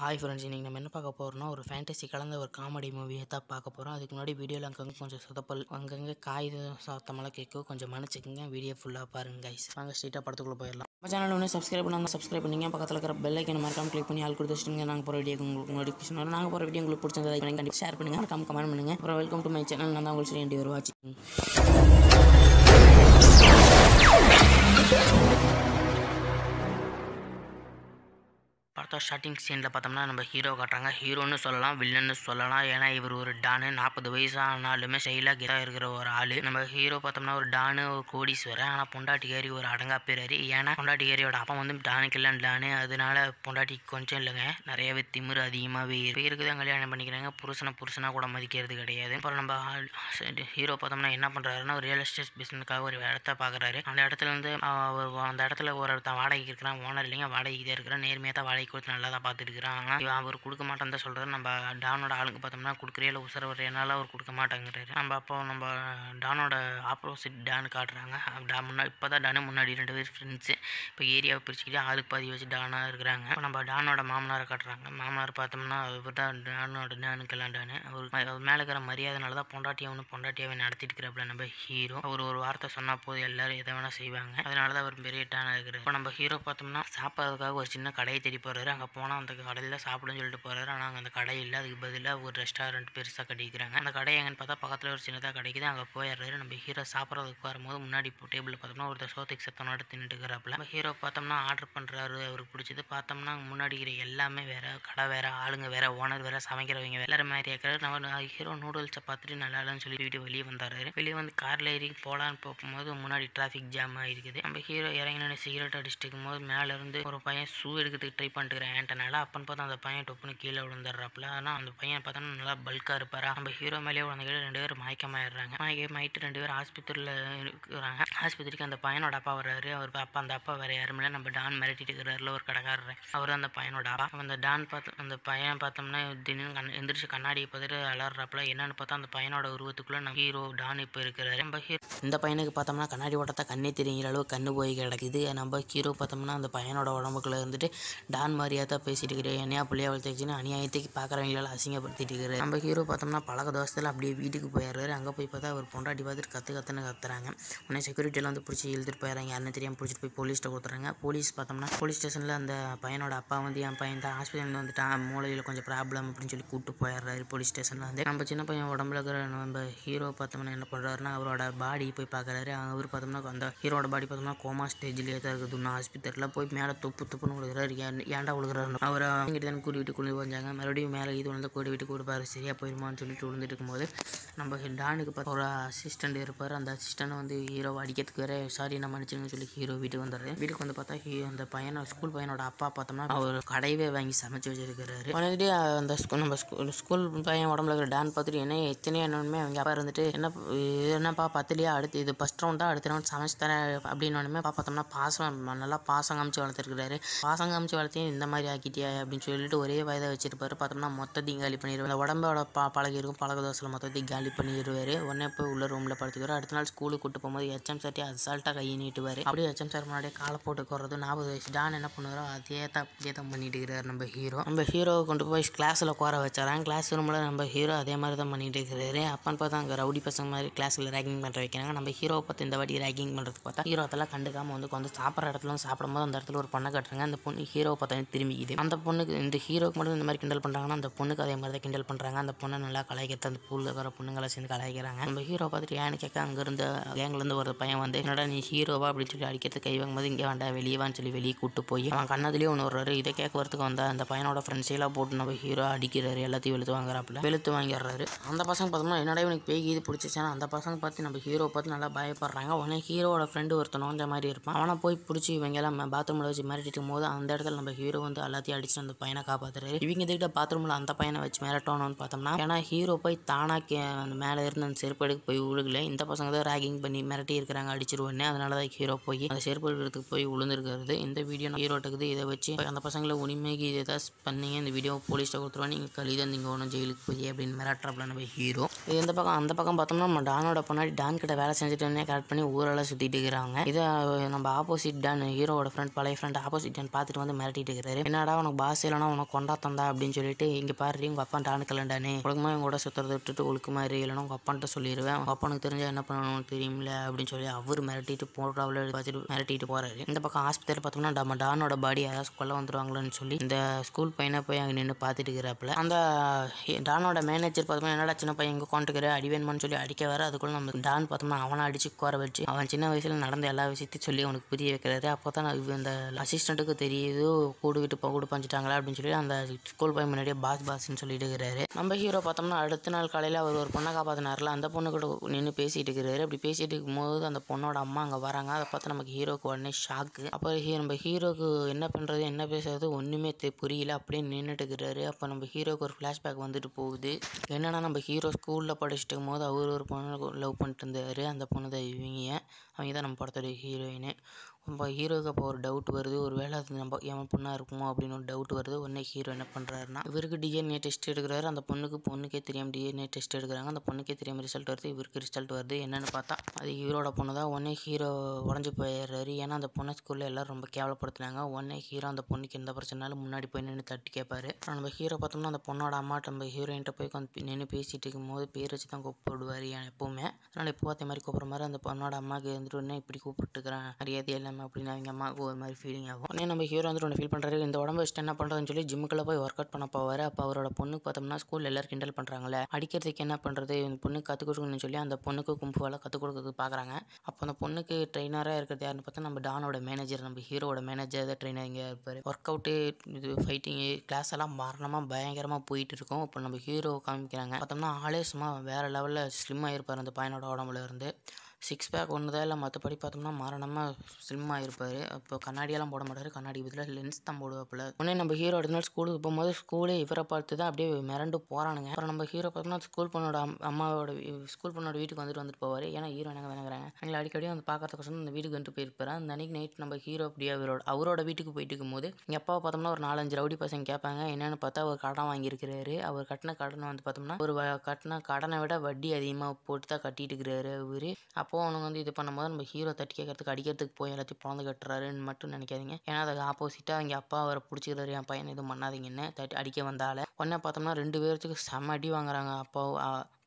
Hi friends, இன்றைக்கி நம்ம என்ன பார்க்க போகிறோம்னா ஒரு ஃபேண்டசி கலந்த ஒரு காமெடி மூவியை தான் பார்க்க போகிறோம். அதுக்கு முன்னாடி வீடியோவில் அங்கங்கே கொஞ்சம் சொதப்பல், அங்கங்கே காகித சத்தமெல்லாம் கேட்கும், கொஞ்சம் மன்னிச்சுக்கோங்க. வீடியோ ஃபுல்லாக பாருங்கள் கைஸ். வாங்க ஸ்ட்ரெயிட்டாக படத்துக்குள்ளே போயிடலாம். நம்ம சேனல் ஒன்று சப்ஸ்கிரைப் பண்ணாமல் சப்ஸ்கிரைப் பண்ணிங்க, பக்கத்தில் இருக்கிற பெல் ஐக்கனை மறக்காம கிளிக் பண்ணி ஆள் கொடுத்து வச்சுட்டுங்க. நாங்கள் போகிற வீடியோ உங்களுக்கு நோட்டிஃபிகேஷன் வரும். நாங்கள் போகிற வீடியோ உங்களுக்கு பிடிச்சிருந்தா லைக் பண்ணி கண்டிப்பாக ஷேர் பண்ணுங்கள், மறக்காம கமெண்ட் பண்ணுங்கள். அப்புறம் வெல்கம் டு மை சேனல். நான் தான் உங்களுக்கு சொல்லி ஒரு வாட்சிங். படத்தோட ஸ்டார்டிங் சீனில் பார்த்தோம்னா நம்ம ஹீரோ காட்டுறாங்க. ஹீரோன்னு சொல்லலாம், வில்லன்னு சொல்லலாம். ஏன்னா இவர் ஒரு டானு, 40 வயசு ஆனாலுமே ஸ்டைலாக கெத்தாக இருக்கிற ஒரு ஆள். நம்ம ஹீரோ பார்த்தோம்னா ஒரு டானு, ஒரு கோடீஸ்வரன். ஆனால் பொண்டாட்டிக்காரி ஒரு அடங்கா பேராரு. ஏன்னா பொண்டாட்டிக்காரியோட அப்பா வந்து டானுக்கெல்லாம் டானு, அதனால பொண்டாட்டி கொஞ்சம் இல்லைங்க, நிறையவே திமிரு அதிகமாகவே இருக்குது. கல்யாணம் பண்ணிக்கிறாங்க. புருஷனாக கூட மதிக்கிறது கிடையாது. அப்புறம் நம்ம ஹீரோ பார்த்தோம்னா என்ன பண்ணுறாருன்னா ஒரு ரியல் எஸ்டேட் பிஸ்னஸ்க்காக ஒரு இடத்த பார்க்குறாரு. அந்த இடத்துல வந்து அந்த இடத்துல ஒருத்தன் வாடகைக்கு இருக்கிறான். ஓனர் இல்லைங்க, வாடகைக்கு தான் இருக்கிறான். நேர்மையாக தான் வாடகை கொடுத்து நல்லா தான் பார்த்துருக்குறான். ஆனால் அவர் கொடுக்க மாட்டேன்னு தான் சொல்கிறாரு. நம்ம டானோட ஆளுக்கு பார்த்தோம்னா கொடுக்குறையில உசரவரையனால அவர் கொடுக்க மாட்டேங்கிறாரு. நம்ம டானோட ஆப்போசிட் டானு காட்டுறாங்க. முன்னாடி இப்போ தான் டானு, முன்னாடி 2 பேர் ஃப்ரெண்ட்ஸு. இப்போ ஏரியாவை பிரிச்சுக்கிட்டு ஆளுக்கு பாதி வச்சு டானாக இருக்கிறாங்க. இப்போ நம்ம டானோட மாமனாரை காட்டுறாங்க. மாமனார் பார்த்தோம்னா அவர் தான் டானுக்கெல்லாம் டானு. அவர் மேலே இருக்கிற மரியாதைனால தான் பொண்டாட்டியாவே நடத்திட்டு இருக்கிறப்பல நம்ம ஹீரோ. அவர் ஒரு வார்த்தை சொன்னால் போதும், எல்லாரும் எதை வேணால் செய்வாங்க. அதனால தான் அவர் பெரிய டானாக இருக்கிறார். இப்போ நம்ம ஹீரோ பார்த்தோம்னா சாப்பிட்றதுக்காக ஒரு சின்ன கடையை தேடி போகிறாரு. அங்கே போனால் அந்த கடையில் சாப்பிடுன்னு சொல்லிட்டு போகிறாரு. ஆனால் அங்கே அந்த கடை இல்லை, அதுக்கு பதிலாக ஒரு ரெஸ்டாரண்ட் பெருசாக கட்டிக்கிறாங்க. அந்த கடை எங்கன்னு பார்த்தா பக்கத்தில் ஒரு சின்னதாக கிடைக்குது. அங்கே போயிடுறாரு. நம்ம ஹீரோ சாப்பிட்றதுக்கு வரும்போது முன்னாடி டேபிளில் பார்த்தோம்னா ஒருத்தர் சோத்துக்கு சத்தனோட தின்னுட்டு இருக்கிறாப்புல. நம்ம ஹீரோ பார்த்தோம்னா ஆர்டர் பண்ணுறாரு. அவருக்கு பிடிச்சது பார்த்தோம்னா முன்னாடி இருக்கிற எல்லாமே வேற, கடை வேற, ஆளுங்க வேற, ஓனர் வேற, சமைக்கிறவங்க வேற, எல்லாரும் மாதிரி இருக்கிறாரு. நம்ம ஹீரோ நூடுல்ஸை பார்த்துட்டு நல்லா இல்லைன்னு சொல்லி வீட்டு வெளியே வந்தாரு. வெளியே வந்து காரில் ஏறி போகலான்னு போகும்போது முன்னாடி டிராஃபிக் ஜாம் ஆகிருக்குது. நம்ம ஹீரோ இறங்கினு சிகரெட் அடிச்சுட்டு இருக்கும்போது மேலேருந்து ஒரு பையன் ஷூ எடுக்கிறதுக்கு ட்ரை பண்ணிட்டுக்கிறேன் ஏன்ட்டனால. அப்பன்னு பார்த்தா அந்த பையன் டொப்புன்னு கீழே விழுந்துடுறாப்புல. ஆனால் அந்த பையன் பார்த்தோன்னா நல்லா பல்காக இருப்பாரா. நம்ம ஹீரோ மேலேயே விழுந்துக்கிட்டு 2 பேரும் மயக்கமாயிடுறாங்க. மயக்கமாயிட்டு 2 பேரும் ஆஸ்பத்திரியில் இருக்கிறாங்க. ஆஸ்பத்திரிக்கு அந்த பையனோட அப்பா வர்றாரு. அந்த அப்பா வேறு யாருமே நம்ம டான் மிரட்டிட்டு இருக்கிறாருல ஒரு கடைக்காரர், அவர் அந்த பையனோட அப்பா. அந்த பையன் பார்த்தோம்னா திடீர்னு எந்திரிச்சு கண்ணாடியை பார்த்துட்டு அலறாப்புல. என்னன்னு பார்த்தா அந்த பையனோட உருவத்துக்குள்ளே நம்ம ஹீரோ டான் இப்போ இருக்கிறாரு. நம்ம இந்த பையனுக்கு பார்த்தோம்னா கண்ணாடி ஓட்டத்தை கண்ணே தெரியுற அளவு கண்ணு போய் கிடக்குது. நம்ம ஹீரோ பார்த்தோம்னா அந்த பையனோட உடம்புக்குள்ளே இருந்துட்டு டான் மாதிரியாக தான் பேசிட்டு இருக்கிறேன். என்னையா பிள்ளையா வளர்த்துச்சுன்னு அநியாயத்துக்கு பார்க்குறவங்களால அசிங்கப்படுத்திட்டு இருக்கிறாரு. நம்ம ஹீரோ பார்த்தோம்னா பழக தோசத்தில் அப்படியே வீட்டுக்கு போயிடுறாரு. அங்கே போய் பார்த்தா அவர் பொண்டாட்டி பார்த்துட்டு கத்துன்னு கத்துறாங்க. உடனே செக்யூரிட்டியில் வந்து பிடிச்சி இழுத்துட்டு போயிடறாங்க. யாருன்னு தெரியாமல் பிடிச்சிட்டு போய் போலீஸ்கிட்ட கொடுத்துறாங்க. போலீஸ் பார்த்தோம்னா போலீஸ் ஸ்டேஷனில் அந்த பையனோட அப்பா வந்து என் பையன் தான் ஹாஸ்பிட்டலில் வந்துட்டான், மூளையில் கொஞ்சம் ப்ராப்ளம் அப்படின்னு சொல்லி கூப்பிட்டு போயிடுறாரு போலீஸ் ஸ்டேஷனில். வந்து நம்ம சின்ன பையன் உடம்புல இருக்கிற நம்ம ஹீரோ பார்த்தோம்னா என்ன பண்ணுறாருன்னா அவரோட பாடி போய் பார்க்குறாரு. அவர் பார்த்தோம்னா அந்த ஹீரோட பாடி பார்த்தோம்னா கோமா ஸ்டேஜ்லேயே தான் இருக்குது. இன்னும் ஆஸ்பத்திரியில் போய் மேலே துப்புன்னு விழுகிறாரு. ஏன்டா விழுகிறாரு. அவரை இங்கிட்ட தான் கூடி விட்டு குளிர் வந்தாங்க. மறுபடியும் மேலே இது வந்து கூடி விட்டு கொடுப்பாரு, சரியாக போயிருமான்னு சொல்லிட்டு விழுந்துட்டு இருக்கும்போது நம்ம டானுக்கு பார்த்து ஒரு அசிஸ்டண்ட் இருப்பார். அந்த அசிஸ்டண்ட் வந்து ஹீரோவை அடிக்கிறதுக்கு வேற சாரி நான் மன்னிச்சுன்னு சொல்லி ஹீரோ வீட்டுக்கு வந்துடுறாரு. வீட்டுக்கு வந்து பார்த்தா அந்த ஸ்கூல் பையனோட அப்பா பார்த்தோம்னா அவர் கடையவே வாங்கி சமைச்சு வச்சிருக்கிறாரு. உடனே அந்த நம்ம ஸ்கூல் பையன் உடம்புல இருக்கிற டான் பார்த்துட்டு என்ன எத்தனையோ என்னமே அவங்க அப்பா இருந்துட்டு என்னப்பா பத்துலையா, அடுத்து இது ஃபர்ஸ்ட் ரவுண்டா, அடுத்த ரவுண்ட் சமைச்சு தரேன் அப்படின்னு பார்த்தோம்னா நல்லா பாசம் காமிச்சு வளர்த்துருக்கிறாரு. பாசம் காமிச்சு வளர்த்தே இந்த மாதிரி ஆக்கிட்டியா அப்படின்னு சொல்லிட்டு ஒரே வயதை வச்சிருப்பாரு. பார்த்தோம்னா மொத்தத்தையும் காலி பண்ணிடுவார். அந்த உடம்போட பழகி இருக்கும் பழக தோசையில் மொத்தத்தையும் காலி பண்ணிடுவார். உடனே போய் உள்ள ரூமில் படுத்துக்கிறார். அடுத்த நாள் ஸ்கூலுக்கு கூட்டு போகும்போது HM சார்ட்டி அசால்ட்டாக கையை நீட்டுவார். அப்படியே HM சார் முன்னாடியே காலை போட்டு போடுறது 40 வயசு டான் என்ன பண்ணுவாரோ அதே தான் பண்ணிட்டு இருக்கிறார் நம்ம ஹீரோ. நம்ம ஹீரோவை கொண்டு போய் கிளாஸில் குறை வச்சாராங்க. கிளாஸ் ரூமில் நம்ம ஹீரோ அதே மாதிரி தான் பண்ணிட்டு இருக்கிறாரு. அப்பன்னு பார்த்தா அங்கே ரவுடி பசங்க மாதிரி கிளாஸில் ரேக்கிங் பண்ணுற வைக்கிறாங்க. நம்ம ஹீரோவை பார்த்து இந்த வாட்டி ரேக்கிங் பண்ணுறதுக்கு பார்த்தா ஹீரோ அதெல்லாம் கண்டுக்காமல் வந்து சாப்பிட்ற இடத்துல சாப்பிடும்போது அந்த இடத்துல ஒரு பொண்ணை கட்டுறாங்க. அந்த பொண்ணு ஹீரோவை பார்த்தா திரும்பிக்குது. அந்த பொண்ணுக்கு இந்த ஹீரோக்கு மட்டும் இந்த மாதிரி கிண்டல் பண்ணுறாங்கன்னா அந்த பொண்ணுக்கு அதே மாதிரி தான் கிண்டல் பண்ணுறாங்க. அந்த பொண்ணை நல்லா கலாய்க்கிறது, அந்த பூலில் இருக்கிற பொண்ணுங்களை சேர்ந்து கலாய்க்கிறாங்க. நம்ம ஹீரோ பார்த்துட்டு ஏன்னு கேட்க அங்கேருந்து கேங்லேருந்து ஒரு பையன் வந்து என்னடா நீ ஹீரோவா அப்படின்னு சொல்லி அடிக்கிறது கை வாங்கும்போது இங்கே வேண்டாம் வெளியேவான்னு சொல்லி வெளியே கூட்டு போய் அவன் கண்ணதுலேயே ஒன்று வர்றாரு. இதை கேட்க வரத்துக்கு வந்தால் அந்த பையனோட ஃப்ரெண்ட்ஸெல்லாம் போட்டு நம்ம ஹீரோ அடிக்கிறாரு. எல்லாத்தையும் வெளுத்து வாங்கிடுறாரு. அந்த பசங்க பார்த்தோம்னா என்னடா இவனுக்கு பேய் இது பிடிச்சிச்சானா அந்த பசங்க பார்த்து நம்ம ஹீரோ பார்த்து நல்லா பயப்படுறாங்க. உடனே ஹீரோட ஃப்ரெண்டு ஒருத்தன் நோஞ்ச மாதிரி இருப்பான். அவனை போய் பிடிச்சி இவங்க எல்லாம் பாத்ரூமில் வச்சு மிரட்டிட்டு இருக்கும்போது அந்த இடத்துல நம்ம ஹீரோ வந்து எல்லாத்தையும் அடிச்சு அந்த பையனை காப்பாற்றுறாரு. இவங்க இதுக்கிட்ட பாத்ரூமில் அந்த பையனை வச்சு மிரட்டணும்னு பார்த்தோம்னா ஏன்னா ஹீரோ போய் தானாக அந்த மேலே இருந்து அந்த செருப்பு எடுக்க போய் விழுகல. இந்த பசங்க தான் ரேகிங் பண்ணி மிரட்டி இருக்கிறாங்க அடிச்சிருவோன்னு. அதனால தான் ஹீரோ போய் அந்த செருப்பு எடுக்கிறதுக்கு போய் விழுந்துருக்கிறது. இந்த வீடியோ ஹீரோட்டுக்குது. இதை வச்சு அந்த பசங்களை உண்மைக்கு இதை தான் பண்ணீங்க, இந்த வீடியோ போலீஸ்ட்டை கொடுத்துருவோம், நீங்கள் கழிதான் நீங்கள் ஒன்றும் ஜெயிலுக்கு போய் அப்படின்னு மிரட்டுறப்பல நம்ம ஹீரோ. இது இந்த பக்கம் அந்த பக்கம் பார்த்தோம்னா நம்ம டானோட பொண்ணாடி டான் கிட்ட வேலை செஞ்சுட்டு கரெக்ட் பண்ணி ஊரெல்லாம் சுற்றிட்டு இருக்கிறாங்க. இதை நம்ம ஆப்போசிட் டான் ஹீரோவோட ஃப்ரெண்ட் பழைய ஃப்ரெண்ட் ஆப்போசிட் டான் பார்த்துட்டு வந்து மிரட்டிட்டு இருக்கிறாரு. கேட்குறாரு. என்னடா உனக்கு பாஸ் இல்லைனா உனக்கு கொண்டா தந்தா அப்படின்னு சொல்லிட்டு, இங்கே பாரு உங்கள் அப்பா டானு கலண்டானே ஒழுக்கமா இவங்க கூட சுற்றுறதை விட்டுட்டு ஒழுக்கமாரி இல்லைனா உங்கள் அப்பான்ட்ட சொல்லிடுவேன், உங்கள் அப்பானுக்கு தெரிஞ்சால் என்ன பண்ணணும்னு தெரியுமில்ல அப்படின்னு சொல்லி அவர் மிரட்டிட்டு போடுறாவில் வச்சுட்டு மிரட்டிட்டு போகிறாரு. இந்த பக்கம் ஹாஸ்பிட்டல் பார்த்தோம்னா நம்ம டானோட பாடி யாராவது கொல்ல வந்துடுவாங்களோன்னு சொல்லி இந்த ஸ்கூல் பையனை போய் அங்கே நின்று பார்த்துட்டு இருக்கிறாப்புல. அந்த டானோட மேனேஜர் பார்த்தோம்னா என்னடா சின்ன பையன் இங்கே கொண்டுக்கிற அடிவேன்மான்னு சொல்லி அடிக்க வர, அதுக்குள்ள நம்ம டான் பார்த்தோம்னா அவனை அடிச்சு குறை வச்சு அவன் சின்ன வயசுல நடந்த எல்லா விஷயத்தையும் சொல்லி அவனுக்கு புரிய வைக்கிறாரு. அப்போ தான் இந்த அசிஸ்டண்ட்டுக்கு தெரியுது கூடு பஞ்சிட்டாங்களா அப்படின்னு சொல்லி அந்த ஸ்கூல் பையன் முன்னாடியே பாஸ்ன்னு சொல்லிட்டு இருக்கிறாரு. நம்ம ஹீரோ பார்த்தோம்னா அடுத்த நாள் காலையில் அவர் ஒரு பொண்ணை காப்பாற்றினார்ல, அந்த பொண்ணு கூட நின்று பேசிட்டு இருக்கிறாரு. அப்படி பேசிட்டு இருக்கும்போது அந்த பொண்ணோட அம்மா அங்கே வராங்க. அதை பார்த்து நமக்கு ஹீரோக்கு உடனே ஷாக்கு. அப்போ நம்ம ஹீரோக்கு என்ன பண்ணுறது என்ன பேசுறது ஒன்றுமே புரியல, அப்படியே நின்றுட்டு இருக்கிறாரு. அப்போ நம்ம ஹீரோக்கு ஒரு ஃப்ளாஷ்பேக் வந்துட்டு போகுது. என்னன்னா நம்ம ஹீரோ ஸ்கூலில் படிச்சுட்டு இருக்கும் போது அவர் ஒரு பொண்ணு லவ் பண்ணிட்டு இருந்தார். அந்த பொண்ணு தான் அவங்க தான் நம்ம படத்தோட ஹீரோயின். நம்ம ஹீரோவுக்கு அப்போ ஒரு டவுட் வருது, ஒரு வேளை அது நம்ம எவன் பொண்ணாக இருக்குமோ அப்படின்னு ஒரு டவுட் வருது. உடனே ஹீரோ என்ன பண்ணுறாருன்னா இவருக்கு டிஎன்ஏ டெஸ்ட் எடுக்கிறாரு. அந்த பொண்ணுக்கே தெரியாமல் டிஎன்ஏ டெஸ்ட் எடுக்கிறாங்க. அந்த பொண்ணுக்கே தெரியாமல் ரிசல்ட் வருது. இவருக்கு ரிசல்ட் வருது. என்னென்னு பார்த்தா அது ஹீரோட பொண்ணு தான். உடனே ஹீரோ உடஞ்சி போயிடுறாரு. ஏன்னா அந்த பொண்ணை ஸ்கூலில் எல்லோரும் ரொம்ப கேவலப்படுத்துனாங்க. உடனே ஹீரோ அந்த பொண்ணுக்கு எந்த பிரச்சனைனாலும் முன்னாடி போய் நின்று தட்டி கேட்பாரு. நம்ம ஹீரோ பார்த்தோம்னா அந்த பொண்ணோட அம்மாட்ட நம்ம ஹீரோயின்ட்ட போய் நின்று பேசிகிட்டு இருக்கும்போது பேர் வச்சு தான் கூப்பிடுவார் எப்போவுமே. அதனால் இப்போ அதே மாதிரி கூப்பிட்ற மாதிரி அந்த பொண்ணோட அம்மாவுக்கு வந்துட்டு உடனே இப்படி கூப்பிட்டுருக்கிறேன் மரியாதை எல்லாமே அப்படின்னு அவங்க அம்மாவுக்கு ஒரு மாதிரி ஃபீலிங் ஆகும். உடனே நம்ம ஹீரோ வந்துட்டு ஒன்று ஃபீல் பண்ணுறாரு. இந்த உடம்பு வச்சுட்டு என்ன பண்ணுறதுன்னு சொல்லி ஜிம்முக்குள்ளே போய் ஒர்க் அவுட் பண்ண போவார். அப்போ அவரோட பொண்ணுக்கு பார்த்தோம்னா ஸ்கூலில் எல்லோரும் கிண்டல் பண்ணுறாங்களே, அடிக்கிறதுக்கு என்ன பண்ணுறது இந்த பொண்ணுக்கு கற்றுக் கொடுக்கணும்னு சொல்லி அந்த பொண்ணுக்கு கும்புவால் கற்றுக் கொடுக்கறதுக்கு பார்க்குறாங்க. அப்போ அந்த பொண்ணுக்கு ட்ரெயினராக இருக்கிறது யாருன்னு பார்த்தா நம்ம டானோட மேனேஜர், நம்ம ஹீரோட மேனேஜர் தான் ட்ரெயினர் இங்கே இருப்பார். ஒர்க் அவுட்டு இது ஃபைட்டிங்கு கிளாஸ் எல்லாம் மரணமாக பயங்கரமாக போயிட்டு இருக்கும். இப்போ நம்ம ஹீரோ காமிக்கிறாங்க. பார்த்தோம்னா ஆளே சும்மா வேறு லெவலில் ஸ்லிம் ஆகிருப்பார். அந்த பையனோட உடம்புல இருந்து சிக்ஸ் பேக் ஒன்று தான் இல்லை, மற்றபடி பார்த்தோம்னா மரணமாக ஸ்லிம்மாக இருப்பார். இப்போ கண்ணாடியெல்லாம் போட மாட்டார், கண்ணாடி பதில் லென்ஸ் தான் போடுவாப்பில். உடனே நம்ம ஹீரோ அடுத்த நாள் ஸ்கூலுக்கு போகும்போது ஸ்கூலே இவரை பார்த்து தான் அப்படியே மிரண்டு போகிறானுங்க. அப்புறம் நம்ம ஹீரோ பார்த்தோம்னா ஸ்கூல் பொண்ணோட வீட்டுக்கு வந்துட்டு போவார். ஏன்னா ஹீரோ என்ன வேணுங்கிறாங்க எங்களை அடிக்கடி வந்து பார்க்கறதுக்கோசரம் அந்த வீட்டுக்கு வந்துட்டு போயிருப்பார். அந்த அன்றைக்கி நைட் நம்ம ஹீரோ அப்படியே அவரோட வீட்டுக்கு போயிட்டு இருக்கும்போது எங்கள் அப்பாவை பார்த்தோம்னா ஒரு 4-5 ரவுடி பசங்க கேட்பாங்க. என்னென்னு பார்த்தா அவர் கடன் வாங்கியிருக்கிறாரு. அவர் கட்டின கடனை வந்து பார்த்தோம்னா கட்டின கடனை விட வட்டி அதிகமாக போட்டு தான் கட்டிட்டு இருக்கிறாரு அவர். அப்போது அவனுங்க வந்து இது பண்ணும்போது நம்ம ஹீரோ தட்டி கேட்கறதுக்கு அடிக்கிறதுக்கு போய் எல்லாத்தையும் பிறந்து கட்டுறாருன்னு மட்டும் நினைக்காதீங்க. ஏன்னா அதுக்கு ஆப்போசிட்டாக அவங்க அப்பா அவரை பிடிச்சிக்கிறாரு, என் பையன் எதுவும் பண்ணாதீங்கன்னு தட்டி அடிக்க வந்தால. உடனே பார்த்தோம்னா 2 பேர்த்துக்கு செம்ம அடி வாங்குறாங்க. அப்போ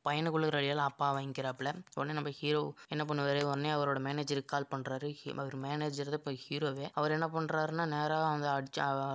பையனுக்குள்ள அடியெல்லாம் அப்பா வாங்கிக்கிறாப்புல. உடனே நம்ம ஹீரோ என்ன பண்ணுவார், உடனே அவரோட மேனேஜருக்கு கால் பண்ணுறாரு. அவர் மேனேஜர் தான் இப்போ ஹீரோவே. அவர் என்ன பண்ணுறாருன்னா நேராக அந்த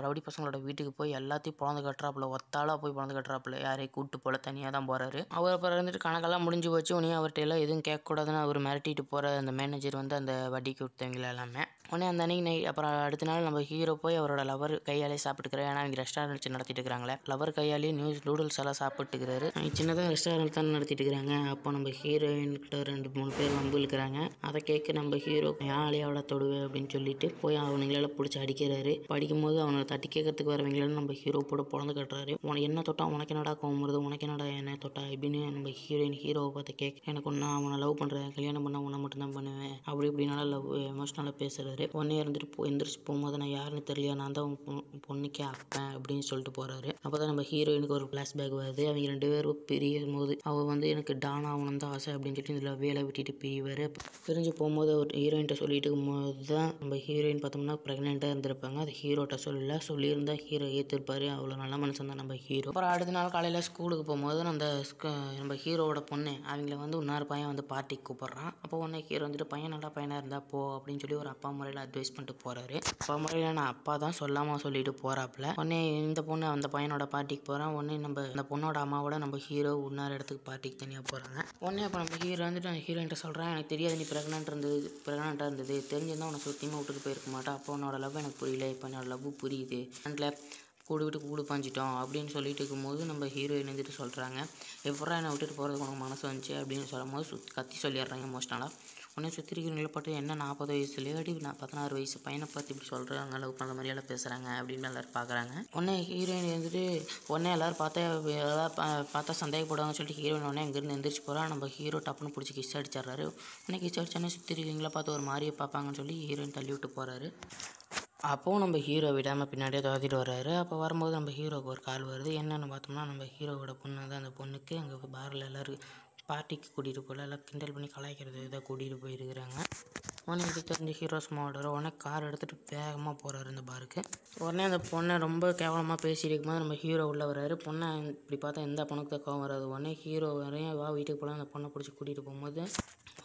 ரவுடி பசங்களோட வீட்டுக்கு போய் எல்லாத்தையும் பிறந்து கட்டுறாப்புல, ஒத்தாளாக போய் பிறந்து கட்டுறாப்புல. யாரையும் கூப்பிட்டு போல தனியாக தான் போகிறாரு. அவர் அப்புறம் இருந்துட்டு கணக்கெல்லாம் முடிஞ்சு போச்சு. உடனே அவர்கிட்ட எல்லாம் எதுவும் கேட்கக்கூடாதுன்னு அவர் மிரட்டிட்டு போகிற அந்த மேனேஜர் வந்து அந்த வட்டிக்கு விட்டவங்கள எல்லாமே. உடனே அந்த அன்னைக்கு அப்புறம் அடுத்த நாள் நம்ம ஹீரோ போய் அவரோட லவர் கையாலே சாப்பிட்டுக்கிறாரு. ஏன்னா அவங்க ரெஸ்டாரண்ட் வச்சு நடத்திட்டு இருக்கிறாங்களே, லவர் கையாலேயே நூடுல்ஸ் எல்லாம் சாப்பிட்டுக்கிறாரு. சின்னதாக ரெஸ்டாரண்ட் தான் நடத்திட்டு இருக்கிறாங்க. அப்போ நம்ம ஹீரோயின் கிட்ட 2-3 பேர் வம்பு இழுக்கிறாங்க. அதை கேட்க நம்ம ஹீரோ யாழையை அவளை தொடுவேன் அப்படின்னு சொல்லிட்டு போய் அவனுங்களெல்லாம் பிடிச்சி அடிக்கிறாரு. படிக்கும்போது அவனை தட்டி கேட்கறதுக்கு வரவங்களெல்லாம் நம்ம ஹீரோ போட்டு பிறந்து கட்டுறாரு. உனக்கு என்ன தொட்டா உனக்கு என்னடா கோவம் வருது, உனக்கு என்னடா என்ன தொட்டா அப்படின்னு நம்ம ஹீரோவை பார்த்து கேட்க, எனக்கு ஒன்றா அவனை லவ் பண்ணுறேன், கல்யாணம் பண்ணால் உன்னை மட்டும் தான் பண்ணுவேன் அப்படி இப்படினால லவ் எமோஷ்னலாக பேசுகிறாரு. உடனே இருந்துட்டு எந்திரிச்சு போகும்போது நான் யாருன்னு தெரியல, நான் தான் பொண்ணுக்கே அப்பேன் அப்படின்னு சொல்லிட்டு போகிறாரு. அப்போ தான் நம்ம ஹீரோயினுக்கு ஒரு ஃப்ளாஷ்பேக் வருது. அவங்க 2 பேரும் பிரியும் போது அவள் வந்து எனக்கு டான் ஆகணும் தான் ஆசை அப்படின்னு சொல்லிட்டு இதில் வேலை விட்டுட்டு பிரிவார். பிரிஞ்சு போகும்போது அவர் ஹீரோயின்ட்ட சொல்லிட்டு இருக்கும்போது தான் நம்ம ஹீரோயின் பார்த்தோம்னா ப்ரெக்னெண்ட்டாக இருந்திருப்பாங்க. அது ஹீரோட்ட சொல்லியிருந்தா ஹீரோ ஏற்றிருப்பார். அவ்வளோ நல்ல மனுஷன் தான் நம்ம ஹீரோ. அப்புறம் அடுத்த நாள் காலையில் ஸ்கூலுக்கு போகும்போது நம்ம ஹீரோவோட பொண்ணு அவங்கள வந்து இன்னொரு பையன் வந்து பார்ட்டிக்கு கூப்பிட்றான். அப்போ உடனே ஹீரோ வந்துட்டு பையன் நல்லா பையனாக இருந்தால் போ அப்படின்னு சொல்லி ஒரு அப்பா முறையில் அட்வைஸ் பண்ணிட்டு போகிறாரு. அப்பா முறையில் நான் அப்பா தான் சொல்லாமல் சொல்லிட்டு போகிறாப்புல. உடனே இந்த பொண்ணு அந்த பையனோட பார்ட்டிக்கு போகிறான். உடனே நம்ம அந்த பொண்ணோட அம்மாவோட நம்ம ஹீரோ இன்னொரு இடத்துக்கு பார்ட்டிக்கு தனியாக போகிறாங்க. உடனே அப்போ நம்ம ஹீரோ வந்துட்டு ஹீரோயின்ட்ட சொல்கிறேன், எனக்கு தெரியாது நீ ப்ரெக்னெண்ட்டாக இருந்தது, தெரிஞ்சிருந்தால் உன்னை சுற்றியுமா விட்டுட்டு போயிருக்க மாட்டேன். அப்போ உன்னோட லவ் எனக்கு புரியல, இப்போ என்னோட லவ் புரியுது, அதில் கூடு பாஞ்சிட்டோம் அப்படின்னு சொல்லிட்டு இருக்கும்போது நம்ம ஹீரோயின் வந்துட்டு சொல்கிறாங்க, எப்படா என்னை விட்டுட்டு போகிறதுக்கு உனக்கு மனசு வந்துச்சு அப்படின்னு சொல்லும்போது கத்தி சொல்லிடுறாங்க எமோஷ்னலாக. உடனே சுற்றி இருக்கிறவங்கள பார்த்து என்ன 40 வயசுலேயே அடி 16 வயசு பையனை பார்த்து இப்படி சொல்கிறாங்க, லவ் பண்ணுற மாதிரியெல்லாம் பேசுகிறாங்க அப்படின்னு எல்லோரும் பார்க்குறாங்க. உடனே ஹீரோயின் வந்துட்டு எல்லோரும் பார்த்தா சந்தேகப்படுவாங்கன்னு சொல்லிட்டு ஹீரோயின் உடனே இங்கேருந்து எந்திரிச்சு போகிறா. நம்ம ஹீரோ டப்புன்னு பிடிச்சி கிஸ் அடிச்சிட்றாரு. உடனே கிஸ் அடிச்சோன்னே சுற்றி இருக்கிறவங்கள பார்த்து ஒரு மாதிரியே பார்ப்பாங்கன்னு சொல்லி ஹீரோயின் தள்ளி விட்டு போகிறாரு. அப்போது நம்ம ஹீரோ விடாமல் பின்னாடியே துரத்திட்டு வர்றாரு. அப்போ வரும்போது நம்ம ஹீரோவுக்கு ஒரு கால் வருது. என்னென்னு பார்த்தோம்னா நம்ம ஹீரோவோட பொண்ணு தான். அந்த பொண்ணுக்கு அங்கே பாரில் எல்லோரும் பார்ட்டிக்கு கூட்டிகிட்டு போகல, எல்லாம் கிண்டல் பண்ணி கலாய்க்கிறது இதை கூட்டிகிட்டு போயிருக்கிறாங்க. உடனே இது தெரிஞ்ச ஹீரோஸ் மாடர் உடனே கார் எடுத்துகிட்டு வேகமாக போகிறாரு இந்த பாருக்கு. உடனே அந்த பொண்ணை ரொம்ப கேவலமாக பேசிட்டு இருக்கும்போது நம்ம ஹீரோ உள்ளே வர்றாரு. பொண்ணை இப்படி பார்த்தா எந்த பொண்ணுக்கு தான் கோவம் வராது. உடனே ஹீரோ வரையும் வா வீட்டுக்கு போகலாம் அந்த பொண்ணை பிடிச்சி கூட்டிகிட்டு போகும்போது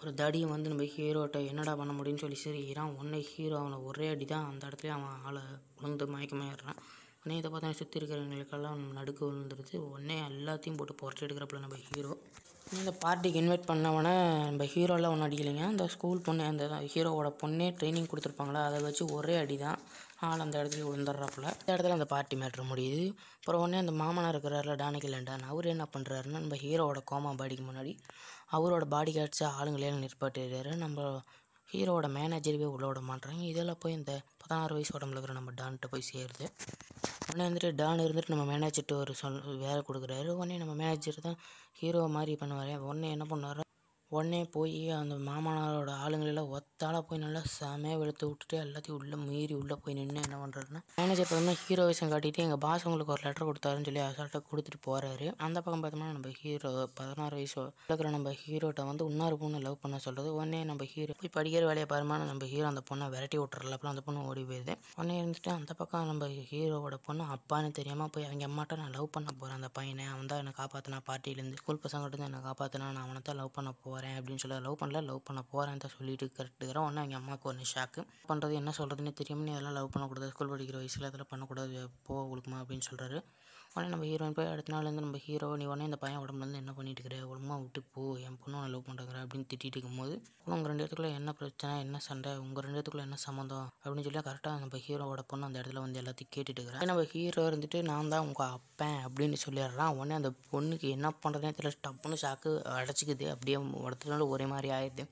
ஒரு தடியை வந்து நம்ம ஹீரோட்ட என்னடா பண்ண முடியும்னு சொல்லி சிரிக்கிறான். உடனே ஹீரோ அவனை ஒரே அடி தான் அந்த இடத்துல அவன் ஆளை விழுந்து மயக்கமாயிடுறான். உடனே இதை பார்த்தா சுற்றி இருக்கிறவங்களுக்கெல்லாம் நடுக்க விழுந்துருது. உடனே எல்லாத்தையும் போட்டு புரட்டி எடுக்கிறப்பல நம்ம ஹீரோ இந்த பார்ட்டிக்கு இன்வைட் பண்ணவொடனே நம்ம ஹீரோலாம் ஒன்றும் அடிக்கலைங்க. அந்த ஸ்கூல் பொண்ணு அந்த ஹீரோவோட பொண்ணே ட்ரைனிங் கொடுத்துருப்பாங்களா, அதை வச்சு ஒரே அடி தான் ஆள் அந்த இடத்துல விழுந்துடுறாப்புல. இந்த இடத்துல அந்த பார்ட்டி மேட்ரு முடியுது. அப்புறம் உடனே அந்த மாமனார் இருக்கிறாரில்ல டானிக்கிலண்டான், அவர் என்ன பண்ணுறாருன்னா நம்ம ஹீரோவோட கோமா பாடிக்கு முன்னாடி அவரோட பாடி கார்ட்ஸை ஆளுங்களே நிற்பாட்டிடுறாரு. நம்ம ஹீரோவோட மேனேஜர்வே உள்ள விட மாட்டாங்க. இதெல்லாம் போய் இந்த 16 வயசு உடம்புல இருக்கிற நம்ம டான்கிட்ட போய் சேருது. உடனே வந்துட்டு டான் இருந்துட்டு நம்ம மேனேஜர்கிட்ட ஒரு வேலை கொடுக்குறாரு. உடனே நம்ம மேனேஜர் தான் ஹீரோ மாதிரி பண்ணுவார். உடனே என்ன பண்ணுவார், உடனே போய் அந்த மாமனாரோட ஆளுங்களெல்லாம் ஒத்தால போய் நல்லா செமையாக வெளுத்து விட்டுட்டு எல்லாத்தையும் உள்ளே மீறி உள்ளே போய் நின்று என்ன பண்ணுறாருன்னா மேனேஜர் பார்த்தோம்னா ஹீரோ விஷயம் காட்டிட்டு எங்கள் பாஸ் உங்களுக்கு ஒரு லெட்டர் கொடுத்தாருன்னு சொல்லி அசால்ட்டாக கொடுத்துட்டு போகிறாரு. அந்த பக்கம் பார்த்தோம்னா நம்ம ஹீரோ 16 வயசு இருக்கிற நம்ம ஹீரோட்ட வந்து இன்னொரு பொண்ணு லவ் பண்ண சொல்கிறது. உடனே நம்ம ஹீரோ போய் படிக்கிற வேலையை பாருமான நம்ம ஹீரோ அந்த பொண்ணை விரட்டி விட்டுறல. அப்புறம் அந்த பொண்ணு ஓடி போயிடுது. உடனே இருந்துட்டு அந்த பக்கம் நம்ம ஹீரோவோட பொண்ணு அப்பான்னு தெரியாமல் போய் அவங்க அம்மாட்ட நான் லவ் பண்ண போகிறேன் அந்த பையனை, அவன் தான் என்னை காப்பாற்றினா பார்ட்டியிலேருந்து ஸ்கூல் பசங்கிட்ட தான் என்னை காப்பாற்றினா, நான் அவனை தான் லவ் பண்ண போகிறேன் அப்படின்னு சொல்லி லவ் பண்ண போகிறேன் தான் சொல்லிட்டு கரெக்டுக்கிறேன். உடனே அவங்க அம்மாவுக்கு ஒரு ஷாக்கு பண்ணுறது என்ன சொல்கிறதுன்னு தெரியாமல் நீ அதெல்லாம் லவ் பண்ணக்கூடாது, ஸ்கூல் படிக்கிற வயசில் அதெல்லாம் பண்ணக்கூடாது போ ஒழுக்குமா அப்படின்னு சொல்கிறாரு. உடனே நம்ம ஹீரோயின் போய் அடுத்த நாள்லேருந்து நம்ம ஹீரோ நீ உடனே இந்த பையன் உடம்புலேருந்து என்ன பண்ணிட்டு இருக்கிற ஒழுங்கமாக விட்டு போ, என் பொண்ணு நான் லவ் பண்ணுறேன் அப்படின்னு திட்டிட்டு இருக்கும்போது உங்கள் 2 இடத்துக்குள்ள என்ன பிரச்சனை என்ன சண்டை, உங்கள் 2 இடத்துக்குள்ள என்ன சம்மந்தம் அப்படின்னு சொல்லி கரெக்டாக நம்ம ஹீரோவோட பொண்ணு அந்த இடத்துல வந்து எல்லாத்தையும் கேட்டுட்டு இருக்கிறேன். நம்ம ஹீரோ இருந்துட்டு நான் தான் உங்கள் அப்பேன் அப்படின்னு சொல்லிடுறான். உடனே அந்த பொண்ணுக்கு என்ன பண்ணுறதுனே தெரியல, டப்புன்னு சாக்கு அடைச்சிக்குது. அப்படியே ஒருத்தனால ஒரே மாதிரி ஆயிடுது.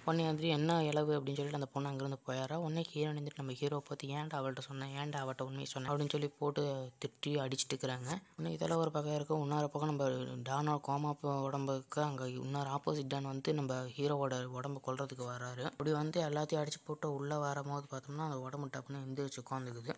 உடனே வந்துட்டு என்ன இளவு அப்படின்னு சொல்லிட்டு அந்த பொண்ணு அங்கேருந்து போயிடறா. உடனே ஹீரோ வந்துட்டு நம்ம ஹீரோவை பார்த்து ஏன்டா அவள்கிட்ட சொன்னேன், ஏன்டா அவள்கிட்ட உண்மையை சொன்னேன் அப்படின்னு சொல்லி போட்டு திட்டி அடிச்சுட்டு இருக்கிறாங்க. இன்னும் இதெல்லாம் ஒரு பக்கம் இருக்குது. இன்னொரு பக்கம் நம்ம டானோட கோமா உடம்புக்கு அங்கே இன்னொரு ஆப்போசிட் டான் வந்து நம்ம ஹீரோவோட உடம்பு கொல்றதுக்கு வராரு. அப்படி வந்து எல்லாத்தையும் அடிச்சு போட்டு உள்ளே வரும்போது பார்த்தோம்னா அந்த உடம்பு டப்புன்னு எந்திரிச்சு உட்காந்துக்குது.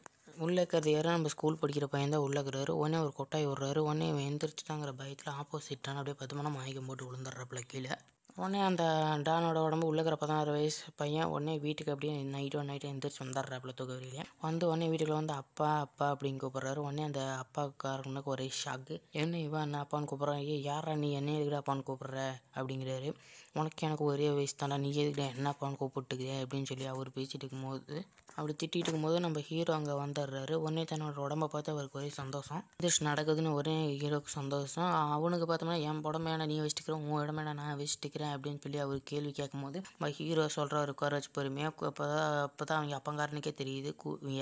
உள்ளே இருக்கிறது யாரும் நம்ம ஸ்கூல் படிக்கிற பையன் தான் உள்ளே இருக்கிறாரு. உடனே ஒரு கொட்டாய் விடுறாரு. உடனே எந்திரிச்சிட்டாங்கிற பயத்தில் ஆப்போசிட் டான் அப்படியே பார்த்தோம்னா மயக்கம் போட்டு விழுந்துடுறப்பல கீழே. உடனே அந்த டானோட உடம்பு உள்ளே இருக்கிற 16 வயசு பையன் உடனே வீட்டுக்கு அப்படியே நைட்டு எந்திரிச்சு வந்துடுறாப்புல தூக்கவரியிலே வந்து உடனே வீட்டுக்குள்ள வந்து அப்பா அப்பா அப்படின்னு கூப்பிட்றாரு. உடனே அந்த அப்பாவுக்காரனுக்கு ஒரே ஷாக்கு, என்ன இவன் என்ன அப்பான்னு கூப்பிட்றான், யாரா நீ என்ன எதுக்கிட்ட அப்பான்னு கூப்பிட்ற அப்படிங்கிறாரு. உனக்கு எனக்கு ஒரே வயசு தாண்டா, நீ எதுக்கிட்ட என்ன அப்பான்னு கூப்பிட்டுக்குதே அப்படின்னு சொல்லி அவர் பேசிட்டு இருக்கும்போது அப்படி திட்டிகிட்டு இருக்கும்போது நம்ம ஹீரோ அங்கே வந்துடுறாரு. உடனே தன்னோட உடம்பை பார்த்து அவருக்கு ஒரே சந்தோஷம், இது நடக்குதுன்னு ஒரே ஹீரோவுக்கு சந்தோஷம். அவனுக்கு பார்த்தோம்னா என் உடம்பேனா நீ வச்சுட்டுக்கிறேன், உன் உடம்பேனா நான் வச்சுட்டுக்கிறேன் அப்படின்னு சொல்லி அவர் கேள்வி கேட்கும்போது நம்ம ஹீரோ சொல்கிறாரு உட்கார வச்சு பொறுமையாக. அப்போ தான் அவங்க அப்பங்காரனுக்கே தெரியுது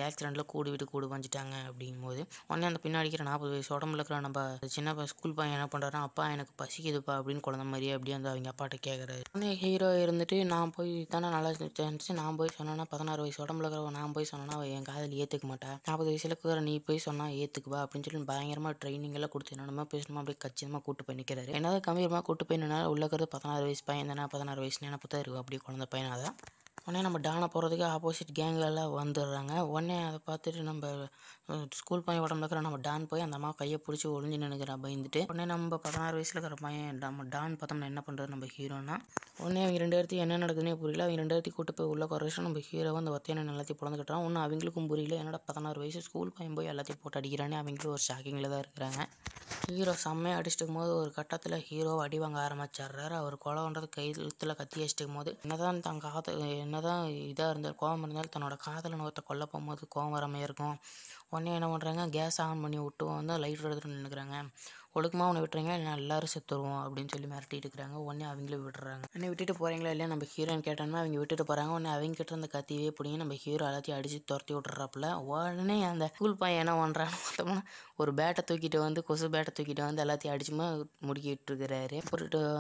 ஆக்சிடெண்ட்டில் கூடு விட்டு கூடு வஞ்சிட்டாங்க அப்படிங்கும்போது உடனே அந்த பின்னாடி இருக்கிற 40 வயசு உடம்புல இருக்கிற நம்ம சின்ன ஸ்கூல் பையன் என்ன பண்ணுறாருன்னா அப்பா எனக்கு பசிக்குதுப்பா அப்படின்னு குழந்த மாதிரியே அப்படியே அந்த அவங்க அப்பாட்ட கேட்குறாரு. உடனே ஹீரோ இருந்துட்டு நான் போய் தானே நல்லா இருந்துச்சு, நான் போய் சொன்னேன்னா 16 வயசு உடம்புல இருக்கிற நான் போய் சொன்னேன்னா என் காதல் ஏற்றுக்க மாட்டேன், 40 வயசுல இருக்கிற நீ போய் சொன்னால் ஏற்றுக்குவா அப்படின்னு சொல்லி பயங்கரமாக ட்ரைனிங் எல்லாம் கொடுத்து என்னென்னமோ பேசணுமா அப்படியே கச்சிதமாக கூட்டு போய் நிற்கிறாரு. என்னதான் கம்பீரமாக கூட்டு போய் நின்னா உள்ள இருக்கிறது 16 வயசு பையன் தானே, 16 வயசு நினைப்பு தான் இருக்கும் அப்படியே குழந்தை பையனாக தான். உடனே நம்ம டானை போகிறதுக்கு ஆப்போசிட் கேங்கெல்லாம் வந்துடுறாங்க. உடனே அதை பார்த்துட்டு நம்ம ஸ்கூல் பையன் உடம்புல இருக்கிற நம்ம டான் போய் அந்த அம்மா கையை பிடிச்சி ஒளிஞ்சு நினைக்கிறா பயந்துட்டு. உடனே நம்ம 16 வயசில் இருக்கிற பையன் நம்ம டான் பார்த்தோம்னா என்ன பண்ணுறது நம்ம ஹீரோனா உடனே அவங்க 2 இடத்துக்கு என்ன நடக்குதுன்னே புரியல. அவங்க 2 இடத்துக்கு கூட்டு போய் உள்ள குறை நம்ம ஹீரோ அந்த ஒத்தையான எல்லாத்தையும் பிறந்துக்கிட்டான். ஒன்றும் அவங்களுக்கும் புரியல, என்னோட 16 வயசு ஸ்கூல் பையன் போய் எல்லாத்தையும் போட்டு அடிக்கிறானே அவங்களும் ஒரு ஷாக்கிங்கில் தான் இருக்கிறாங்க. ஹீரோ செம்மையாக அடிச்சுட்டு இருக்கும்போது ஒரு கட்டத்தில் ஹீரோவை அடி வாங்க ஆரம்பிச்சிடுறாரு. அவர் கொலை பண்ணுறது கையில் கத்தி அடிச்சுட்டு இருக்கும்போது என்னதான் இதாக இருந்தால் கோவம் இருந்தாலும் தன்னோட காதலனை ஒருத்த கொல்ல போகும்போது கோவம் வராமல் இருக்கும். உடனே என்ன பண்ணுறாங்க, கேஸ் ஆன் பண்ணி விட்டு வந்து லைட் எடுத்துகிட்டு நின்றுக்கிறாங்க. ஒழுக்கமாக அவனை விட்டுறீங்க இல்லை எல்லாரும் செத்துருவோம் அப்படின்னு சொல்லி மிரட்டிட்டு இருக்கிறாங்க. உடனே அவங்களும் விட்டுறாங்க. உடனே விட்டுட்டு போகிறீங்களா இல்லையா நம்ம ஹீரோன்னு கேட்டோம்னா அவங்க விட்டுட்டு போகிறாங்க. உடனே அவங்க கிட்ட இருந்த கத்தியே பிடிங்கி நம்ம ஹீரோ எல்லாத்தையும் அடித்து துரத்தி விட்டுறாப்புல. உடனே அந்த ஸ்கூல் பையன் என்ன பண்ணுறான்னு பார்த்தோம்னா ஒரு பேட்டை தூக்கிட்டு வந்து கொசு பேட்டை தூக்கிட்டு வந்து எல்லாத்தையும் அடிச்சுமா முடிக்கிட்டு இருக்கிறாரு.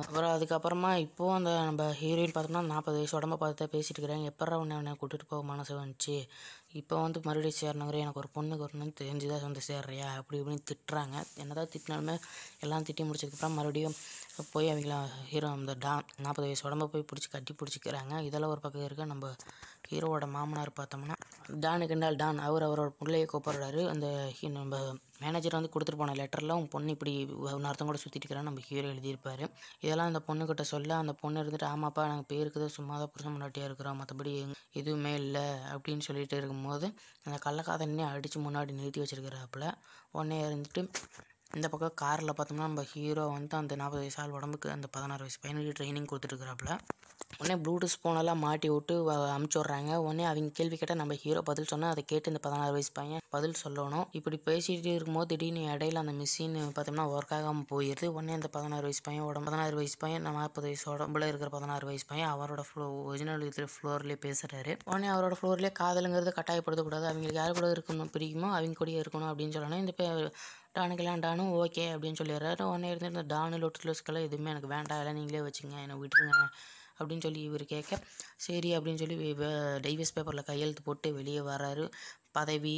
அப்புறம் அதுக்கப்புறமா இப்போது அந்த நம்ம ஹீரோயின் பார்த்தோம்னா 40 வயசு உடம்ப பார்த்து தான் பேசிட்டு இருக்கிறாங்க. எப்படா உன்னை கூட்டிகிட்டு போக மனசு வந்துச்சு, இப்போ வந்து மறுபடியும் சேரணுங்கிற எனக்கு ஒரு பொண்ணுக்கு வரணும்னு தெரிஞ்சுதான் வந்து சேர்றியா அப்படி இப்படின்னு திட்டுறாங்க. என்னதான் திட்டினாலுமே எல்லாம் திட்டி முடிச்சதுக்கப்புறம் மறுபடியும் போய் அவங்கள ஹீரோ அந்த 40 வயசு உடம்ப போய் பிடிச்சி கட்டி பிடிச்சிக்கிறாங்க. இதெல்லாம் ஒரு பக்கம் இருக்க, நம்ம ஹீரோவோட மாமனார் பார்த்தோம்னா டானுக்குண்டால் டான் அவரோட பிள்ளையை கூப்பிட்றாரு. அந்த நம்ம மேனேஜர் வந்து கொடுத்துட்டு போன லெட்டரில் உன் பொண்ணு இப்படி ஒருத்தங்க கூட சுற்றிட்டு இருக்கிறான்னு நம்ம ஹீரோ எழுதியிருப்பார். இதெல்லாம் அந்த பொண்ணுக்கிட்ட சொல்ல அந்த பொண்ணு இருந்துட்டு ஆமாப்பா நாங்கள் பேருக்கு தான் சும்மா தான் புருஷன் முன்னாட்டியாக இருக்கிறோம், மற்றபடி எதுவுமே இல்லை அப்படின்னு சொல்லிட்டு இருக்கும்போது அந்த கள்ளக்காதலனே அடித்து முன்னாடி நிறுத்தி வச்சிருக்கிறாப்புல. உடனே இருந்துட்டு இந்த பக்கம் காரில் பார்த்தோம்னா நம்ம ஹீரோ வந்து அந்த 40 வயசு ஆள் உடம்புக்கு அந்த 16 வயசு பையனுக்கு ட்ரைனிங் கொடுத்துட்ருக்குறாப்புல. உடனே ப்ளூடூத் ஃபோனெல்லாம் மாட்டி விட்டு அமுச்சு விட்றாங்க. உடனே அவங்க கேள்வி கேட்டால் நம்ம ஹீரோ பதில் சொன்னால் அதை கேட்டு இந்த 16 வயசு பையன் பதில் சொல்லணும். இப்படி பேசிகிட்டு இருக்கும்போது திடீர்னு இடையில அந்த மிஷின் பார்த்தோம்னா ஒர்க் ஆகாமல் போயிடுது. உடனே அந்த 16 வயசு பையன் 16 வயசு பையன் 40 வயசு உடம்புல இருக்கிற 16 வயசு பையன் அவரோட ஒரிஜினல் இதில் ஃப்ளோர்லேயே பேசுகிறாரு. உடனே அவரோட ஃப்ளோர்லேயே காதலுங்கிறது கட்டாயப்படுத்தக்கூடாது, அவங்களுக்கு யார் கூட இருக்கணும் பிடிக்குமோ அவங்க கூடயே இருக்கணும் அப்படின்னு சொல்லணும். இந்த டானுக்கெல்லாம் டானும் ஓகே அப்படின்னு சொல்லிடுறாரு. உடனே இருந்து இந்த டானு லொட்டுலஸ்க்கெல்லாம் எதுவுமே எனக்கு வேண்டாம், எல்லாம் நீங்களே வச்சுங்க, என்னை விட்டுருங்க அப்படின்னு சொல்லி இவர் கேட்க சரி அப்படின்னு சொல்லி டைவர்ஸ் பேப்பரில் கையெழுத்து போட்டு வெளியே வர்றாரு. பதவி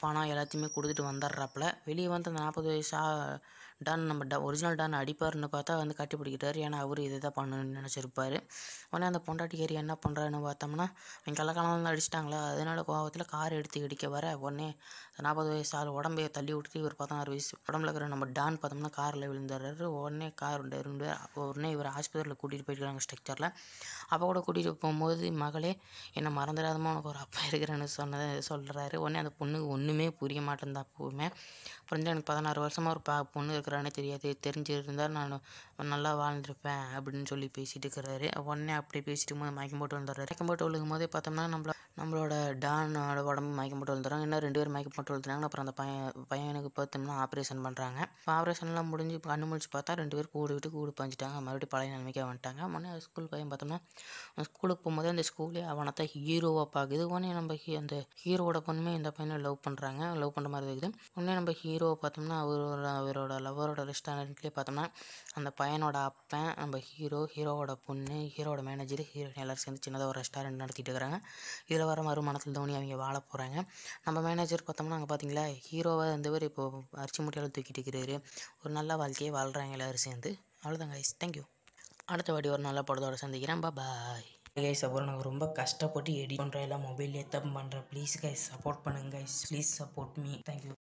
பணம் எல்லாத்தையுமே கொடுத்துட்டு வந்துடுறாப்புல. வெளியே வந்து அந்த 40 வயசு டான் நம்ம ஒரிஜினல் டான் அடிப்பார்னு பார்த்தா வந்து கட்டி பிடிக்கிட்டாரு. ஏன்னா அவர் இதை தான் பண்ணணும்னு நினச்சிருப்பாரு. உடனே அந்த பொண்டாட்டிக்காரி என்ன பண்ணுறான்னு பார்த்தோம்னா அவங்க கள்ளக்காலம் அடிச்சிட்டாங்களா, அதனால கோபத்தில் கார் எடுத்து இடிக்க வர உடனே 40 வயசு ஆள் உடம்பையை தள்ளி விட்டுட்டு இவர் 16 வயசு உடம்புல இருக்கிற நம்ம டான் பார்த்தோம்னா காரில் விழுந்துடுறாரு. உடனே உடனே இவர் ஹாஸ்பிட்டலில் கூட்டிகிட்டு போயிருக்காங்க ஸ்ட்ரக்சரில். அப்போ கூட கூட்டிகிட்டு போகும்போது மகளே என்னை மறந்துடாதமா உனக்கு ஒரு அப்பா இருக்கிறேன்னு சொல்கிறாரு. உடனே அந்த பொண்ணுக்கு ஒன்றுமே புரிய மாட்டேன் அப்போவுமே. அப்புறம் எனக்கு 16 வருஷமாக ஒரு பொண்ணு இருக்கிறானே தெரியாது, தெரிஞ்சிருந்தால் நான் நல்லா வாழ்ந்துருப்பேன் அப்படின்னு சொல்லி பேசிகிட்டு இருக்கிறாரு. உடனே அப்படி பேசிட்டு போது மயக்கம் போட்டு வந்துடுறாரு. மயக்கம் போட்டு விழுகும் போதே பார்த்தோம்னா நம்மளோட டானோட உடம்பு மயக்கம் போட்டு விழுந்துறாங்க. இன்னும் 2 பேர் மயக்கம் போட்டு விழுந்துறாங்க. அப்புறம் அந்த பையனுக்கு பார்த்தோம்னா ஆப்ரேஷன் பண்ணுறாங்க. ஆப்ரேஷன்லாம் முடிஞ்சு கண்ணு முழிச்சு பார்த்தா 2 பேர் கூடு விட்டு கூடு பாஞ்சிட்டாங்க. மறுபடியும் பழைய நிலைமைக்கே வந்துட்டாங்க. முன்னே ஸ்கூல் பையன் பார்த்தோம்னா ஸ்கூலுக்கு போகும்போது அந்த ஸ்கூலே அவனைத்தான் ஹீரோவாக பார்க்குது. உடனே நம்ம அந்த ஹீரோவோட பொண்ணுமே இந்த பையனை லவ் பண்ணுற மாதிரி இருக்குது. உடனே நம்ம ஹீரோவை பார்த்தோம்னா அவரோட லவ்வரோட ரெஸ்டாரண்ட்லேயே பார்த்தோம்னா அந்த பையனோட அப்பன் நம்ம ஹீரோவோட பொண்ணு, ஹீரோவோட மேனேஜர், ஹீரோயின் எல்லோரும் சேர்ந்து சின்னதாக ஒரு ரெஸ்டாரண்ட் நடத்திட்டு இருக்கிறாங்க. இதில் வர மறுமணத்தில் தோனி அவங்க வாழ போகிறாங்க. நம்ம மேனேஜர் பார்த்தோம்னா அங்கே பார்த்தீங்களா ஹீரோவை இருந்தவர் இப்போது அரிசி முட்டையால் தூக்கிட்டு இருக்கிறாரு. ஒரு நல்ல வாழ்க்கையை வாழ்கிறாங்க எல்லோரும் சேர்ந்து. அவ்வளோதான் கைஸ், தேங்க்யூ. அடுத்த வாட்டி ஒரு நல்ல படத்தோட சந்திக்கிறேன். Bye guys. அப்புறம் நாங்கள் ரொம்ப கஷ்டப்பட்டு எடிட் பண்ணுறேன், எல்லாம் மொபைல்லே தப்பு பண்ணுறேன். ப்ளீஸ் கைஸ் சப்போர்ட் பண்ணுங்க guys, please support me. Thank you.